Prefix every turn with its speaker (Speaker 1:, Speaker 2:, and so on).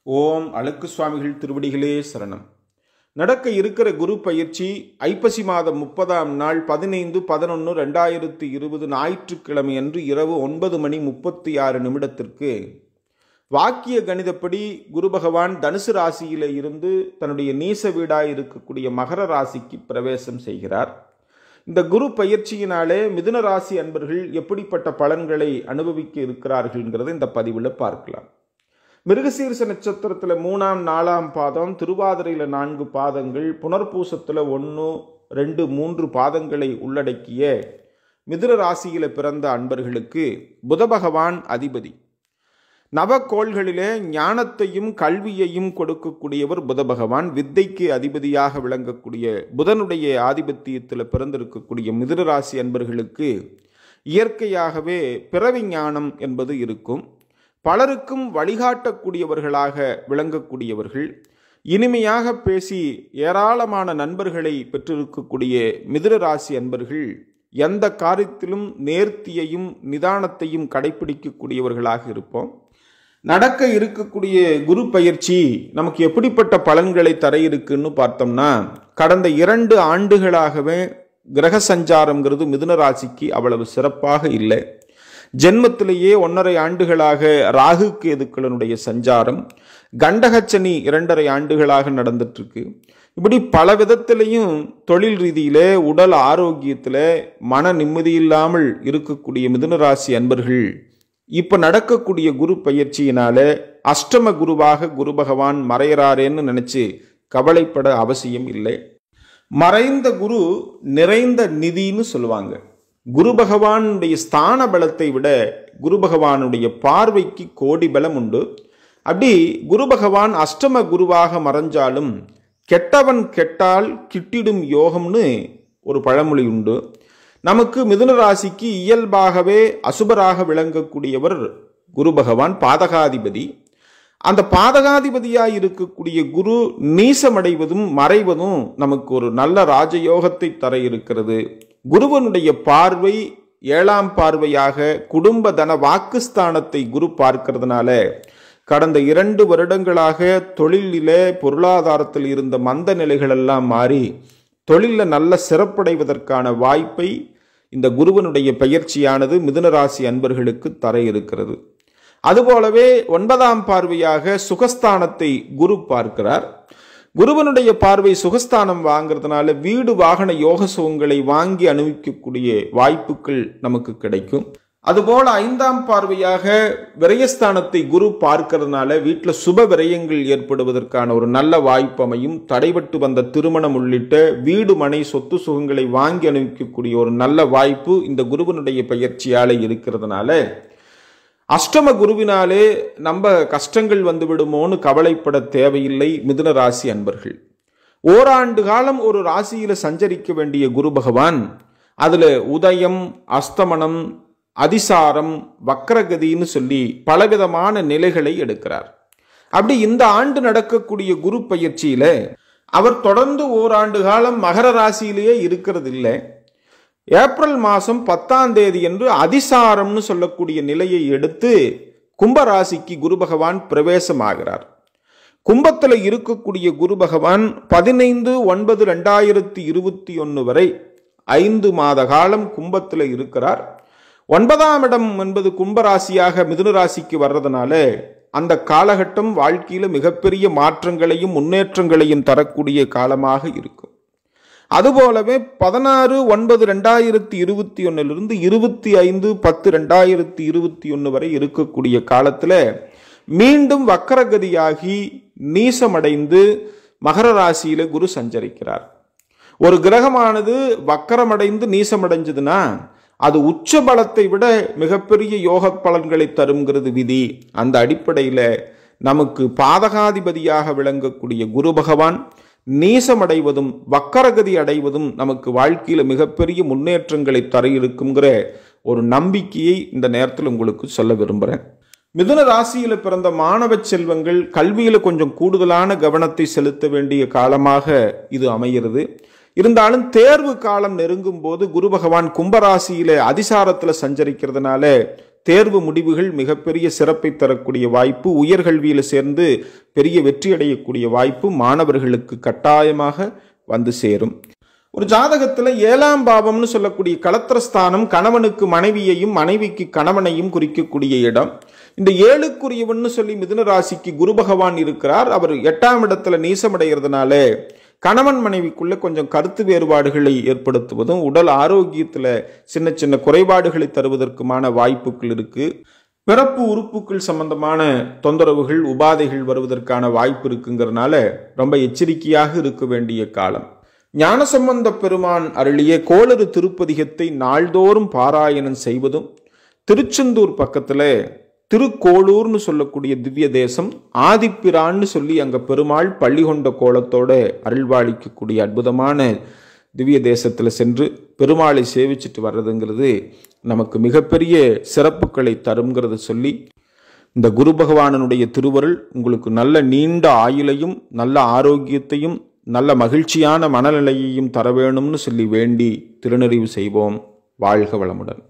Speaker 1: ஓம் அழுக்கு சுவாமிகள் திருவடிகளே சரணம். நடக்க இருக்கிற குரு பயிற்சி ஐப்பசி மாதம் 30ஆம் நாள் 15/11/2020 ஞாயிற்றுக்கிழமை அன்று இரவு 9:36 வாக்கிய கணிதப்படி குரு பகவான் தனுசு ராசியிலே இருந்து தன்னுடைய நீச வீடாய் இருக்கக்கூடிய மகர ராசிக்கு பிரவேசம் செய்கிறார். இந்த குரு பயிற்சியினாலே மிதுன ராசி அன்பர்கள் எப்படிப்பட்ட பலன்களை அனுபவிக்க இருக்கிறார்கள்ங்கிறத இந்த பதிவில் பார்க்கலாம். மிருகசீரிஷ நட்சத்திரத்தில் 3ஆம் 4ஆம் பாதம், திருவாதிரையில் 4 பாதங்கள், புனர்பூசத்தில் 1, 2, 3 பாதங்களை உள்ளடக்கிய மிதுன ராசியில் பிறந்த அன்பர்களுக்கு புத பகவான் அதிபதி. நவக்கோள்களிலே ஞானத்தையும் கல்வியையும் கொடுக்கக்கூடியவர் புத பகவான். வித்தைக்கு அதிபதியாக விளங்கக்கூடிய புதனுடைய ஆதிபத்தியத்தில் பிறந்திருக்கக்கூடிய மிதுன ராசி அன்பர்களுக்கு இயற்கையாகவே பிறவி ஞானம் என்பது இருக்கும். பலருக்கும் வழிகாட்டக்கூடியவர்களாக விளங்கக்கூடியவர்கள், இனிமையாக பேசி ஏராளமான நண்பர்களை பெற்றிருக்கக்கூடிய மிதுன ராசி அன்பர்கள் எந்த காரியத்திலும் நேர்த்தியையும் நிதானத்தையும் கடைபிடிக்கக்கூடியவர்களாக இருப்போம். நடக்க இருக்கக்கூடிய குரு பயிற்சி நமக்கு எப்படிப்பட்ட பலன்களை தர இருக்குன்னு பார்த்தோம்னா, கடந்த 2 ஆண்டுகளாகவே கிரக சஞ்சாரம்ங்கிறது மிதுன ராசிக்கு அவ்வளவு சிறப்பாக இல்லை. ஜென்மத்திலேயே 1.5 ஆண்டுகளாக ராகு கேதுக்களுடைய சஞ்சாரம், கண்டகச்சனி 2.5 ஆண்டுகளாக நடந்துட்டு இருக்கு. இப்படி பல விதத்திலையும் தொழில் ரீதியில, உடல் ஆரோக்கியத்தில் மன நிம்மதி இல்லாமல் இருக்கக்கூடிய மிதுன ராசி அன்பர்கள் இப்ப நடக்கக்கூடிய குரு பயிற்சியினால அஷ்டம குருவாக குரு பகவான் மறையறாரேன்னு நினைச்சு கவலைப்பட அவசியம் இல்லை. மறைந்த குரு நிறைந்த நிதின்னு சொல்லுவாங்க. குரு பகவானுடைய ஸ்தான பலத்தை விட குரு பகவானுடைய பார்வைக்கு கோடி பலம் உண்டு. அப்படி குரு பகவான் அஷ்டம குருவாக மறைஞ்சாலும் கெட்டவன் கெட்டால் கிட்டிடும் யோகம்னு ஒரு பழமொழி உண்டு. நமக்கு மிதுன ராசிக்கு இயல்பாகவே அசுபராக விளங்கக்கூடியவர் குரு பகவான், பாதகாதிபதி. அந்த பாதகாதிபதியாய் இருக்கக்கூடிய குரு நீசமடைவதும் மறைவதும் நமக்கு ஒரு நல்ல ராஜயோகத்தை தர இருக்கிறது. குருவனுடைய பார்வை 7ஆம் பார்வையாக குடும்ப தன வாக்குஸ்தானத்தை குரு பார்க்கிறதுனால கடந்த 2 வருடங்களாக தொழிலில பொருளாதாரத்தில் இருந்த மந்த நிலைகள் எல்லாம் மாறி தொழிலில் நல்ல சிறப்படைவதற்கான வாய்ப்பை இந்த குருவனுடைய பயிற்சியானது மிதுன ராசி அன்பர்களுக்கு தர இருக்கிறது. அதுபோலவே 9ஆம் பார்வையாக சுகஸ்தானத்தை குரு பார்க்கிறார். குருவனுடைய பார்வை சுகஸ்தானம் வாங்கிறதுனால வீடு வாகன யோக சுகங்களை வாங்கி அனுபவிக்கக்கூடிய வாய்ப்புகள் நமக்கு கிடைக்கும். அதுபோல 5ஆம் பார்வையாக விரயஸ்தானத்தை குரு பார்க்கிறதுனால வீட்டில் சுப விரயங்கள் ஏற்படுவதற்கான ஒரு நல்ல வாய்ப்பு அமையும். தடைபட்டு வந்த திருமணம் உள்ளிட்ட வீடு மனை சொத்து சுகங்களை வாங்கி அனுபவிக்கக்கூடிய ஒரு நல்ல வாய்ப்பு இந்த குருவனுடைய பயிற்சியால இருக்கிறதுனால அஷ்டம குருவினாலே நம்ம கஷ்டங்கள் வந்து விடுமோன்னு கவலைப்பட தேவையில்லை. மிதுன ராசி அன்பர்கள் ஓராண்டு காலம் ஒரு ராசியில சஞ்சரிக்க வேண்டிய குரு பகவான் அதுல உதயம், அஸ்தமனம், அதிசாரம், வக்ரகதின்னு சொல்லி பலவிதமான நிலைகளை எடுக்கிறார். அப்படி இந்த ஆண்டு நடக்கக்கூடிய குரு பயிற்சியில அவர் தொடர்ந்து ஓராண்டு காலம் மகர ராசியிலேயே இருக்கிறது இல்லை. ஏப்ரல் மாதம் 10ஆம் தேதி என்று அதிசாரம்னு சொல்லக்கூடிய நிலையை எடுத்து கும்பராசிக்கு குரு பகவான் பிரவேசமாகிறார். கும்பத்தில் இருக்கக்கூடிய குரு பகவான் 15/9/2021 வரை 5 மாத காலம் கும்பத்தில் இருக்கிறார். 9ஆம் இடம் என்பது கும்பராசியாக மிதுன ராசிக்கு வர்றதுனால அந்த காலகட்டம் வாழ்க்கையில மிகப்பெரிய மாற்றங்களையும் முன்னேற்றங்களையும் தரக்கூடிய காலமாக இருக்கும். அதுபோலவே 16/9/2021 25/10/2021 வரை இருக்கக்கூடிய காலத்துல மீண்டும் வக்கரகதியாகி நீசமடைந்து மகர ராசியில குரு சஞ்சரிக்கிறார். ஒரு கிரகமானது வக்கரமடைந்து நீசமடைஞ்சதுன்னா அது உச்ச பலத்தை விட மிகப்பெரிய யோக பலன்களை தருங்கிறது விதி. அந்த அடிப்படையில நமக்கு பாதகாதிபதியாக விளங்கக்கூடிய குரு பகவான் நீசமடைவதும் வக்கரகதி அடைவதும் நமக்கு வாழ்க்கையில மிகப்பெரிய முன்னேற்றங்களை தர இருக்குங்கிற ஒரு நம்பிக்கையை இந்த நேரத்தில் உங்களுக்கு சொல்ல விரும்புகிறேன். மிதுன ராசியில பிறந்த மாணவ செல்வங்கள் கல்வியில கொஞ்சம் கூடுதலான கவனத்தை செலுத்த வேண்டிய காலமாக இது அமைகிறது. இருந்தாலும் தேர்வு காலம் நெருங்கும் போது குரு பகவான் கும்பராசியில அதிசாரத்தில் சஞ்சரிக்கிறதுனால தேர்வு முடிவுகள் மிகப்பெரிய சிறப்பை தரக்கூடிய வாய்ப்பு, உயர்கல்வியில் சேர்ந்து பெரிய வெற்றி அடையக்கூடிய வாய்ப்பு மாணவர்களுக்கு கட்டாயமாக வந்து சேரும். ஒரு ஜாதகத்தில் 7ஆம் பாவம்னு சொல்லக்கூடிய களத்திரஸ்தானம் கணவனுக்கு மனைவியையும் மனைவிக்கு கணவனையும் குறிக்கக்கூடிய இடம். இந்த 7க்குரியவன்னு சொல்லி மிதுன ராசிக்கு குரு பகவான் இருக்கிறார். அவர் 8ஆம் இடத்துல நீசமடைகிறதுனால கணவன் மனைவிக்குள்ள கொஞ்சம் கருத்து வேறுபாடுகளை ஏற்படுத்துவதும் உடல் ஆரோக்கியத்தில் சின்ன சின்ன குறைபாடுகளை தருவதற்குமான வாய்ப்புகள் இருக்கு. பிறப்பு உறுப்புகள் சம்பந்தமான தொந்தரவுகள் உபாதைகள் வருவதற்கான வாய்ப்பு இருக்குங்கிறதுனால ரொம்ப எச்சரிக்கையாக இருக்க வேண்டிய காலம். ஞானசம்பந்த பெருமான் அருளிய கோளறு திருப்பதிகத்தை நாள்தோறும் பாராயணம் செய்வதும், திருச்செந்தூர் பக்கத்துல திருக்கோளூர்னு சொல்லக்கூடிய திவ்ய தேசம், ஆதிப்பிரான்னு சொல்லி அங்க பெருமாள் பள்ளி கொண்ட கோலத்தோட அருள்வாளிக்கக்கூடிய அற்புதமான திவ்ய தேசத்துல சென்று பெருமாளை சேவிச்சுட்டு வர்றதுங்கிறது நமக்கு மிகப்பெரிய சிறப்புகளை தருங்கிறத சொல்லி, இந்த குரு பகவானுடைய திருவருள் உங்களுக்கு நல்ல நீண்ட ஆயுளையும் நல்ல ஆரோக்கியத்தையும் நல்ல மகிழ்ச்சியான மனநிலையையும் தர வேணும்னு சொல்லி வேண்டி திருநறிவு செய்வோம். வாழ்க வளமுடன்.